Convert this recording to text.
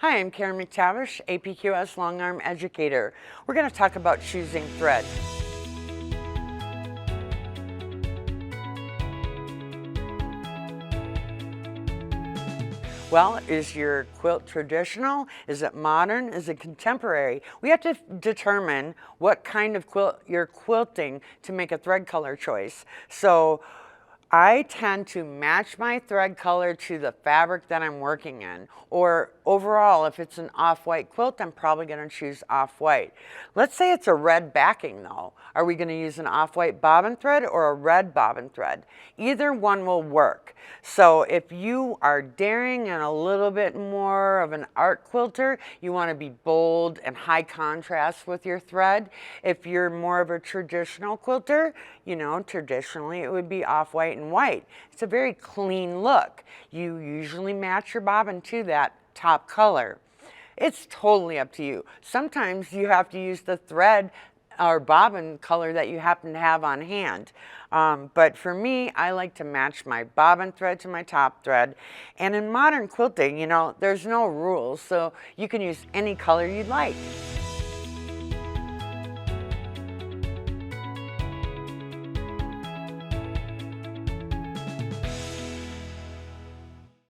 Hi, I'm Karen McTavish, APQS Long Arm Educator. We're going to talk about choosing thread. Well, is your quilt traditional? Is it modern? Is it contemporary? We have to determine what kind of quilt you're quilting to make a thread color choice. So I tend to match my thread color to the fabric that I'm working in. Or overall, if it's an off-white quilt, I'm probably going to choose off-white. Let's say it's a red backing though. Are we going to use an off-white bobbin thread or a red bobbin thread? Either one will work. So if you are daring and a little bit more of an art quilter, you want to be bold and high contrast with your thread. If you're more of a traditional quilter, you know, traditionally it would be off-white and white. It's a very clean look. You usually match your bobbin to that top color. It's totally up to you. Sometimes you have to use the thread or bobbin color that you happen to have on hand. But for me, I like to match my bobbin thread to my top thread. And in modern quilting, you know, there's no rules, so you can use any color you'd like.